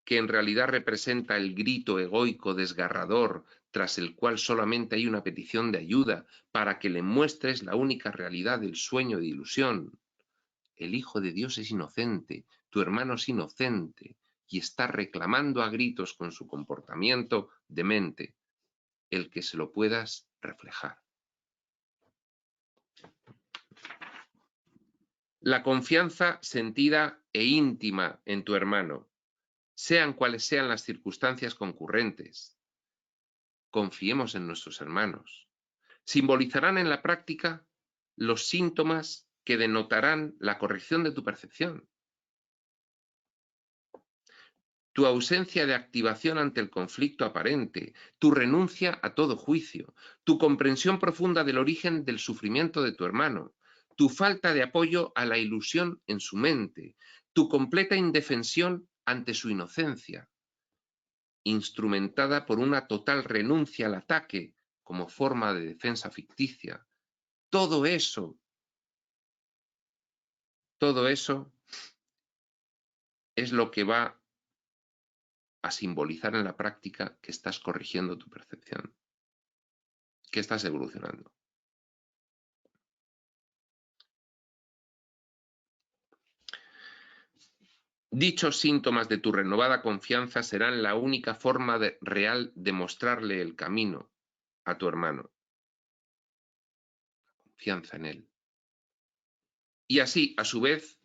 que en realidad representa el grito egoico desgarrador, tras el cual solamente hay una petición de ayuda para que le muestres la única realidad del sueño de ilusión. El Hijo de Dios es inocente, tu hermano es inocente, y está reclamando a gritos con su comportamiento demente el que se lo puedas reflejar. La confianza sentida e íntima en tu hermano, sean cuales sean las circunstancias concurrentes. Confiemos en nuestros hermanos. Simbolizarán en la práctica los síntomas que denotarán la corrección de tu percepción. Tu ausencia de activación ante el conflicto aparente, tu renuncia a todo juicio, tu comprensión profunda del origen del sufrimiento de tu hermano, tu falta de apoyo a la ilusión en su mente, tu completa indefensión ante su inocencia, instrumentada por una total renuncia al ataque como forma de defensa ficticia. Todo eso es lo que va a simbolizar en la práctica que estás corrigiendo tu percepción, que estás evolucionando. Dichos síntomas de tu renovada confianza serán la única forma real de mostrarle el camino a tu hermano. Confianza en él. Y así, a su vez,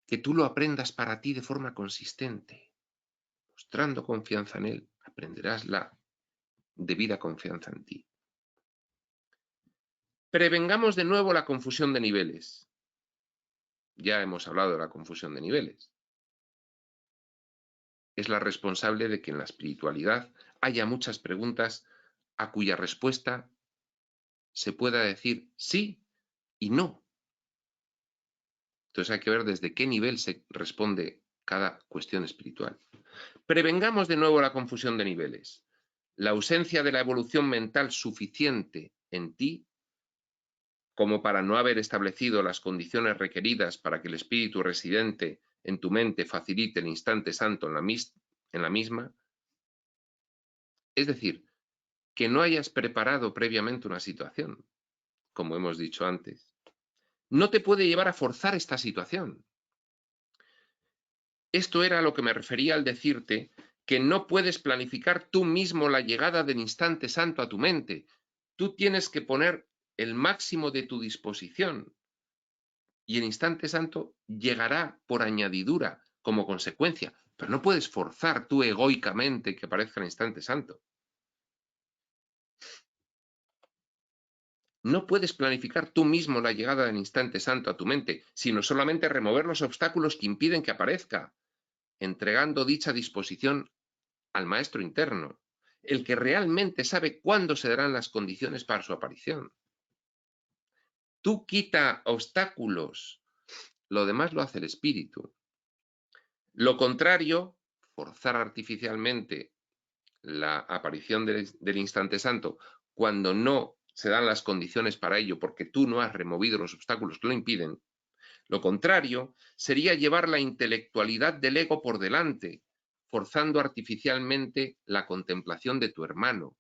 que tú lo aprendas para ti de forma consistente. Mostrando confianza en él, aprenderás la debida confianza en ti. Prevengamos de nuevo la confusión de niveles. Ya hemos hablado de la confusión de niveles. Es la responsable de que en la espiritualidad haya muchas preguntas a cuya respuesta se pueda decir sí y no. Entonces hay que ver desde qué nivel se responde cada cuestión espiritual. Prevengamos de nuevo la confusión de niveles. La ausencia de la evolución mental suficiente en ti como para no haber establecido las condiciones requeridas para que el espíritu residente en tu mente facilite el instante santo en la misma. Es decir, que no hayas preparado previamente una situación, como hemos dicho antes, no te puede llevar a forzar esta situación. Esto era a lo que me refería al decirte que no puedes planificar tú mismo la llegada del instante santo a tu mente. Tú tienes que poner el máximo de tu disposición y el instante santo llegará por añadidura, como consecuencia. Pero no puedes forzar tú egoicamente que aparezca el instante santo. No puedes planificar tú mismo la llegada del instante santo a tu mente, sino solamente remover los obstáculos que impiden que aparezca, entregando dicha disposición al maestro interno, el que realmente sabe cuándo se darán las condiciones para su aparición. Tú quita obstáculos, lo demás lo hace el espíritu. Lo contrario, forzar artificialmente la aparición del instante santo cuando no se dan las condiciones para ello porque tú no has removido los obstáculos que lo impiden. Lo contrario sería llevar la intelectualidad del ego por delante, forzando artificialmente la contemplación de tu hermano,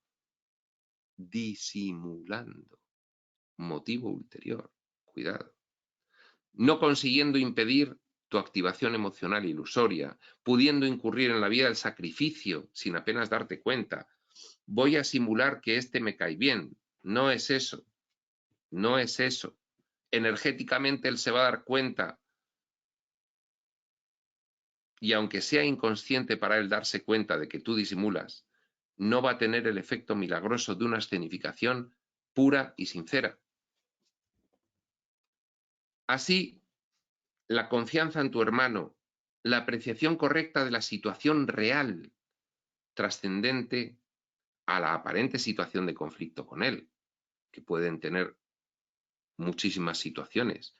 disimulando. Motivo ulterior. Cuidado. No consiguiendo impedir tu activación emocional ilusoria, pudiendo incurrir en la vía del sacrificio sin apenas darte cuenta. Voy a simular que este me cae bien. No es eso. No es eso. Energéticamente él se va a dar cuenta y aunque sea inconsciente para él darse cuenta de que tú disimulas, no va a tener el efecto milagroso de una escenificación pura y sincera. Así, la confianza en tu hermano, la apreciación correcta de la situación real, trascendente a la aparente situación de conflicto con él, que pueden tener muchísimas situaciones.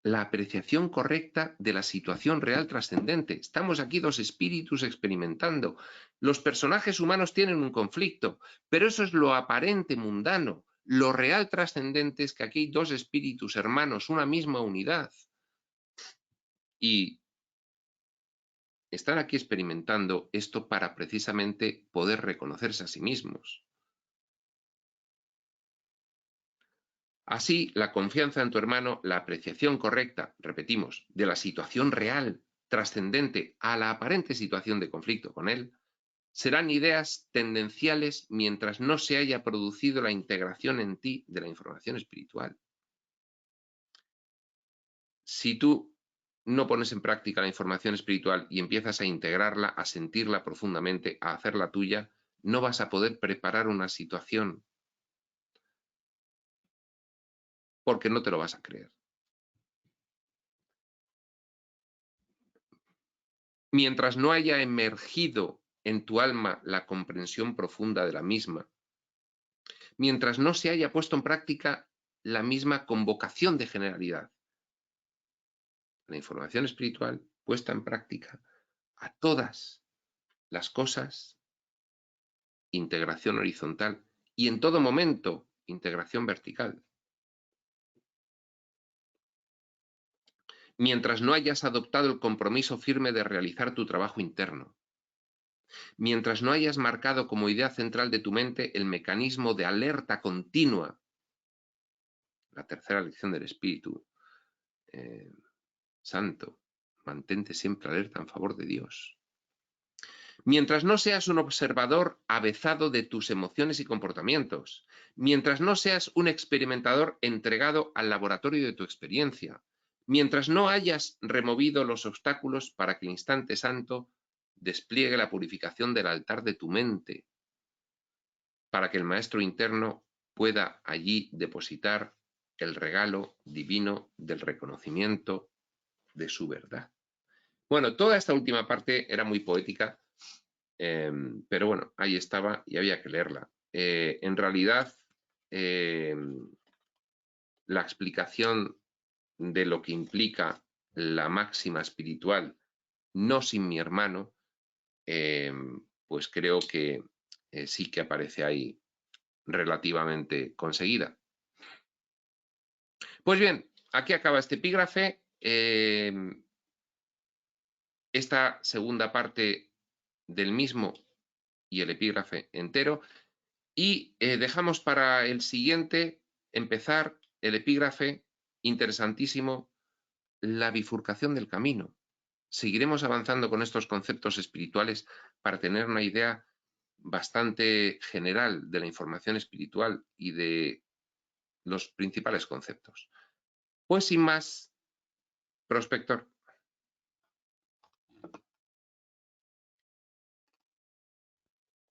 La apreciación correcta de la situación real trascendente. Estamos aquí dos espíritus experimentando. Los personajes humanos tienen un conflicto, pero eso es lo aparente mundano. Lo real trascendente es que aquí hay dos espíritus hermanos, una misma unidad. Y están aquí experimentando esto para precisamente poder reconocerse a sí mismos. Así, la confianza en tu hermano, la apreciación correcta, repetimos, de la situación real, trascendente a la aparente situación de conflicto con él, serán ideas tendenciales mientras no se haya producido la integración en ti de la información espiritual. Si tú no pones en práctica la información espiritual y empiezas a integrarla, a sentirla profundamente, a hacerla tuya, no vas a poder preparar una situación porque no te lo vas a creer. Mientras no haya emergido en tu alma la comprensión profunda de la misma, mientras no se haya puesto en práctica la misma convocación de generalidad, la información espiritual puesta en práctica a todas las cosas, integración horizontal y en todo momento integración vertical. Mientras no hayas adoptado el compromiso firme de realizar tu trabajo interno, mientras no hayas marcado como idea central de tu mente el mecanismo de alerta continua, la tercera lección del Espíritu Santo, mantente siempre alerta en favor de Dios. Mientras no seas un observador avezado de tus emociones y comportamientos, mientras no seas un experimentador entregado al laboratorio de tu experiencia, mientras no hayas removido los obstáculos para que el instante santo despliegue la purificación del altar de tu mente, para que el maestro interno pueda allí depositar el regalo divino del reconocimiento de su verdad. Bueno, toda esta última parte era muy poética, pero bueno, ahí estaba y había que leerla. En realidad, la explicación de lo que implica la máxima espiritual, no sin mi hermano, pues creo que sí que aparece ahí relativamente conseguida. Pues bien, aquí acaba este epígrafe. Esta segunda parte del mismo y el epígrafe entero. Y dejamos para el siguiente empezar el epígrafe interesantísimo, la bifurcación del camino. Seguiremos avanzando con estos conceptos espirituales para tener una idea bastante general de la información espiritual y de los principales conceptos. Pues sin más, prospector.